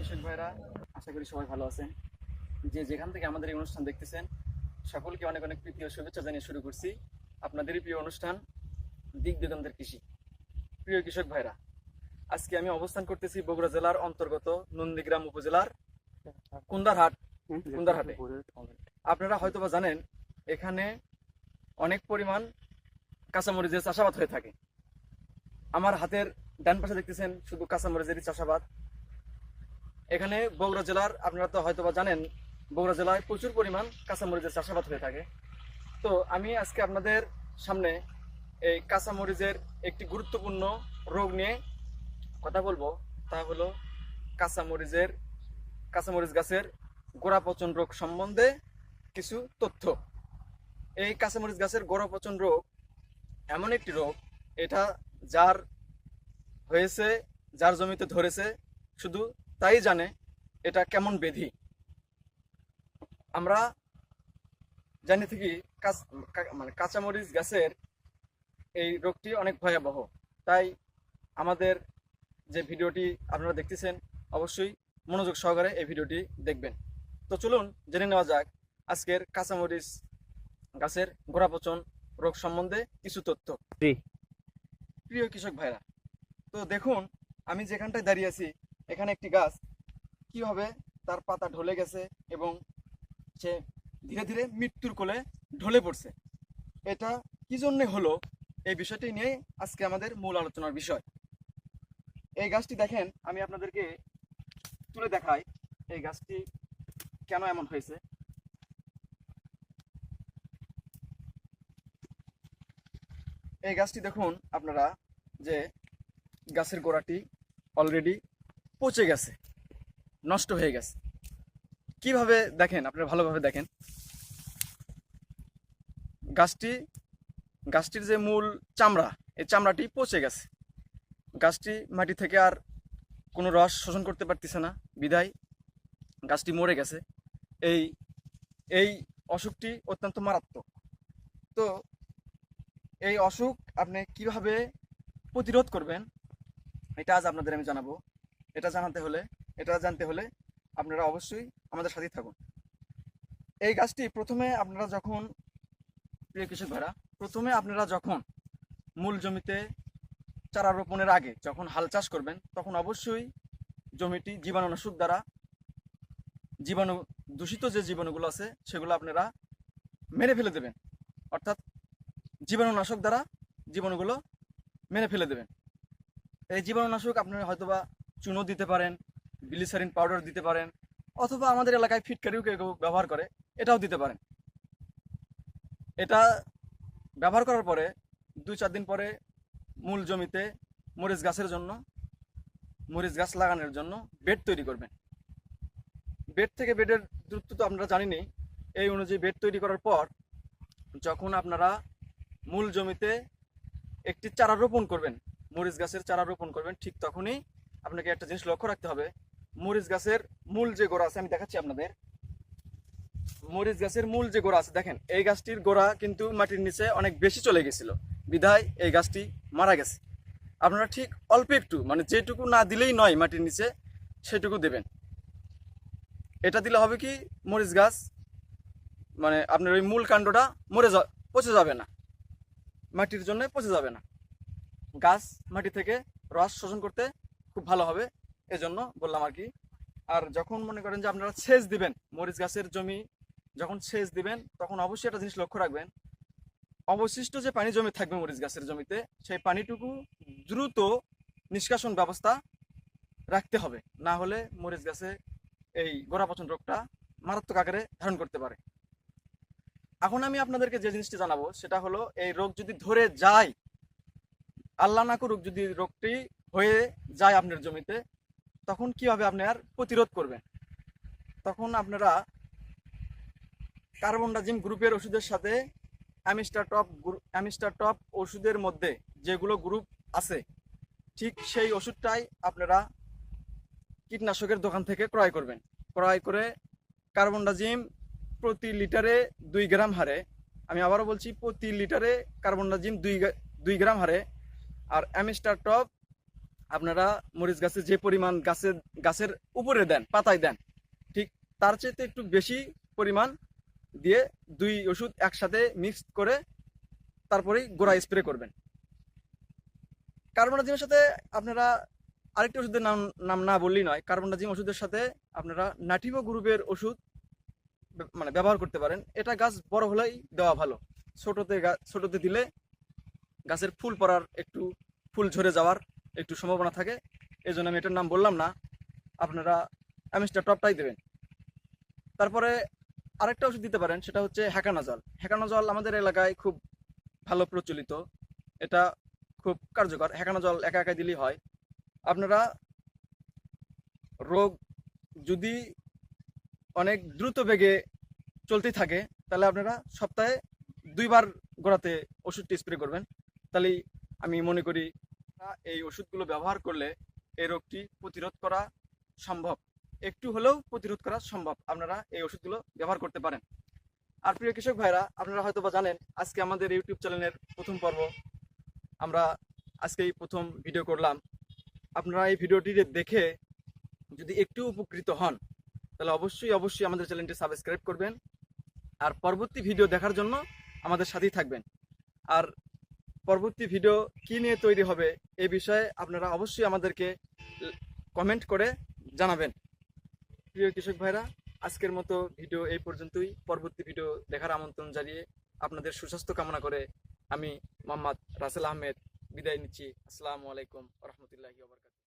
কৃষক ভাইরা, আশা করি সবাই ভালো আছেন। যে যেখান থেকে আমাদের এই অনুষ্ঠান দেখতেছেন সকলকে অনেক অনেক প্রীতি ও শুভেচ্ছা জানিয়ে শুরু করছি আপনাদেরই প্রিয় অনুষ্ঠান দিক দিগন্তের কৃষি। প্রিয় কৃষক ভাইরা, আজকে আমি অবস্থান করতেছি বগুড়া জেলার অন্তর্গত নন্দীগ্রাম উপজেলার কুন্দারহাটে। আপনারা হয়তোবা জানেন এখানে অনেক পরিমাণ কাঁচামরিচের চাষাবাদ হয়ে থাকে। আমার হাতের ডান পাশে দেখতেছেন শুধু কাঁচামরিচেরই চাষাবাদ। এখানে বগুড়া জেলার, আপনারা তো হয়তোবা জানেন, বগুড়া জেলায় প্রচুর পরিমাণ কাঁচামরিচের চাষাবাদ হয়ে থাকে। তো আমি আজকে আপনাদের সামনে এই কাঁচামরিচের একটি গুরুত্বপূর্ণ রোগ নিয়ে কথা বলবো। তা হলো কাঁচামরিচ গাছের গোড়া পচন রোগ সম্বন্ধে কিছু তথ্য। এই কাঁচামরিচ গাছের গোড়া পচন রোগ এমন একটি রোগ, এটা যার হয়েছে, যার জমিতে ধরেছে শুধু তাই জানে এটা কেমন ব্যাধি। আমরা জানি থেকে কাঁচামরিচ গাছের এই রোগটি অনেক ভয়াবহ। তাই আমাদের যে ভিডিওটি আপনারা দেখতেছেন অবশ্যই মনোযোগ সহকারে এই ভিডিওটি দেখবেন। তো চলুন জেনে নেওয়া যাক আজকের কাঁচামরিচ গাছের গোড়া পচন রোগ সম্বন্ধে কিছু তথ্য। প্রিয় কৃষক ভাইরা, তো দেখুন আমি যেখানটায় দাঁড়িয়ে আছি এখানে একটি গাছ কিভাবে তার পাতা ঢলে গেছে এবং সে ধীরে ধীরে মৃত্যুর কোলে ঢলে পড়ছে। এটা কি জন্য হলো, এই বিষয়টি নিয়ে আজকে আমাদের মূল আলোচনার বিষয়। এই গাছটি দেখেন, আমি আপনাদেরকে তুলে দেখাই এই গাছটি কেন এমন হয়েছে। এই গাছটি দেখুন আপনারা যে গাছের গোড়াটি অলরেডি পচে গেছে, নষ্ট হয়ে গেছে। কিভাবে দেখেন, আপনারা ভালোভাবে দেখেন। গাছটির যে মূল চামড়া, এই চামড়াটি পচে গেছে। গাছটি মাটি থেকে আর কোনো রস শোষণ করতে পারতেছে না, বিধায় গাছটি মরে গেছে। এই এই অসুখটি অত্যন্ত মারাত্মক। তো এই অসুখ আপনি কিভাবে প্রতিরোধ করবেন এটা আজ আপনাদের আমি জানাবো। এটা জানতে হলে আপনারা অবশ্যই আমাদের সাথে থাকুন। এই গাছটি প্রিয় কৃষক ভাইরা, প্রথমে আপনারা যখন মূল জমিতে চারা রোপণের আগে যখন হাল চাষ করবেন তখন অবশ্যই জমিটি জীবাণুনাশক দ্বারা, দূষিত যে জীবাণুগুলো আছে সেগুলো আপনারা মেরে ফেলে দেবেন। অর্থাৎ জীবাণুনাশক দ্বারা জীবাণুগুলো মেরে ফেলে দেবেন। এই জীবাণুনাশক আপনারা হয়তোবা চুনো দিতে পারেন, গ্লিসারিন পাউডার দিতে পারেন, অথবা আমাদের এলাকায় ফিটকারিও কেউ ব্যবহার করে, এটাও দিতে পারেন। এটা ব্যবহার করার পরে 2-4 দিন পরে মূল জমিতে মরিচ গাছ লাগানোর জন্য বেড তৈরি করবেন। বেড থেকে বেডের দূরত্ব তো আপনারা জানেনই। এই অনুযায়ী বেড তৈরি করার পর যখন আপনারা মূল জমিতে একটি চারা রোপণ করবেন, মরিচ গাছের চারা রোপণ করবেন, ঠিক তখনই আপনাকে একটা জিনিস লক্ষ্য রাখতে হবে। মরিচ গাছের মূল যে গোড়া আছে, আমি দেখাচ্ছি আপনাদের। মরিচ গাছের মূল যে গোড়া আছে দেখেন, এই গাছটির গোড়া কিন্তু মাটির নিচে অনেক বেশি চলে গেছিল, বিধায় এই গাছটি মারা গেছে। আপনারা ঠিক অল্প একটু, মানে যেটুকু না দিলেই নয় মাটির নিচে, সেটুকু দেবেন। এটা দিলে হবে কি, মরিচ গাছ মানে আপনার ওই মূল কাণ্ডটা পচে যাবে না, মাটির জন্য পচে যাবে না। গাছ মাটি থেকে রস শোষণ করতে খুব ভালো হবে, এজন্য বললাম আর কি। আর যখন মনে করেন যে আপনারা সেচ দিবেন, মরিচ গাছের জমি যখন সেচ দিবেন তখন অবশ্যই একটা জিনিস লক্ষ্য রাখবেন, অবশিষ্ট যে পানি জমি থাকবে মরিচ গাছের জমিতে, সেই পানিটুকু দ্রুত নিষ্কাশন ব্যবস্থা রাখতে হবে, না হলে মরিচ গাছে এই গোড়া পচন রোগটা মারাত্মক আকারে ধারণ করতে পারে। এখন আমি আপনাদেরকে যে জিনিসটি জানাবো সেটা হলো, এই রোগ যদি ধরে যায়, আল্লাহ না করুক যদি রোগটি হয়ে যায় আপনার জমিতে, তখন কিভাবে আপনি আর প্রতিরোধ করবেন। তখন আপনারা কার্বনডাজিম গ্রুপের ওষুধের সাথে অ্যামিস্টার টপ ওষুধের মধ্যে যেগুলো গ্রুপ আছে, ঠিক সেই ওষুধটাই আপনারা কীটনাশকের দোকান থেকে ক্রয় করবেন। ক্রয় করে কার্বনডাজিম প্রতি লিটারে 2 গ্রাম হারে, আমি আবারও বলছি, প্রতি লিটারে কার্বনডাজিম 2 গ্রাম হারে, আর অ্যামিস্টার টপ আপনারা মরিচ গাছে যে পরিমাণ গাছের উপরে দেন, পাতায় দেন, ঠিক তার চেয়ে একটু বেশি পরিমাণ দিয়ে 2 ওষুধ একসাথে মিক্স করে তারপরেই গোড়ায় স্প্রে করবেন। কার্বনডাজিমের সাথে আপনারা আরেকটি ওষুধের নাম নাম না বললেই নয়, কার্বনডাজিম ওষুধের সাথে আপনারা নাটিভো গ্রুপের ওষুধ মানে ব্যবহার করতে পারেন। এটা গাছ বড় হলেই দেওয়া ভালো। ছোটতে দিলে গাছের ফুল পড়ার একটু, ফুল ঝরে যাওয়ার একটু সম্ভাবনা থাকে, এই জন্য আমি এটার নাম বললাম না। আপনারা অ্যামিস্টার টপটাই দেবেন। তারপরে আরেকটা ওষুধ দিতে পারেন, সেটা হচ্ছে হ্যাকানাজল। হ্যাকানাজল আমাদের এলাকায় খুব ভালো প্রচলিত, এটা খুব কার্যকর। হ্যাকানাজল একা একা দিলেই হয়। আপনারা রোগ যদি অনেক দ্রুত বেগে চলতে থাকে, তাহলে আপনারা সপ্তাহে 2 বার গোড়াতে ওষুধটি স্প্রে করবেন। তাহলেই আমি মনে করি এই ওষুধগুলো ব্যবহার করলে এই রোগটি প্রতিরোধ করা সম্ভব, একটু হলেও প্রতিরোধ করা সম্ভব। আপনারা এই ওষুধগুলো ব্যবহার করতে পারেন। আর প্রিয় কৃষক ভাইরা, আপনারা হয়তো বা জানেন আজকে আমাদের ইউটিউব চ্যানেলের প্রথম পর্ব, আমরা আজকেই প্রথম ভিডিও করলাম। আপনারা এই ভিডিওটি দেখে যদি একটু উপকৃত হন, তাহলে অবশ্যই আমাদের চ্যানেলটি সাবস্ক্রাইব করবেন, আর পরবর্তী ভিডিও দেখার জন্য আমাদের সাথেই থাকবেন। আর পরবর্তী ভিডিও কি নিয়ে তৈরি হবে এই বিষয়ে আপনারা অবশ্যই আমাদেরকে কমেন্ট করে জানাবেন। প্রিয় কৃষক ভাইরা, আজকের মতো ভিডিও এই পর্যন্তই। পরবর্তী ভিডিও দেখার আমন্ত্রণ জানিয়ে আপনাদের সুস্বাস্থ্য কামনা করে আমি মোহাম্মদ রাসেল আহমেদ বিদায় নিচ্ছি। আসসালামু আলাইকুম।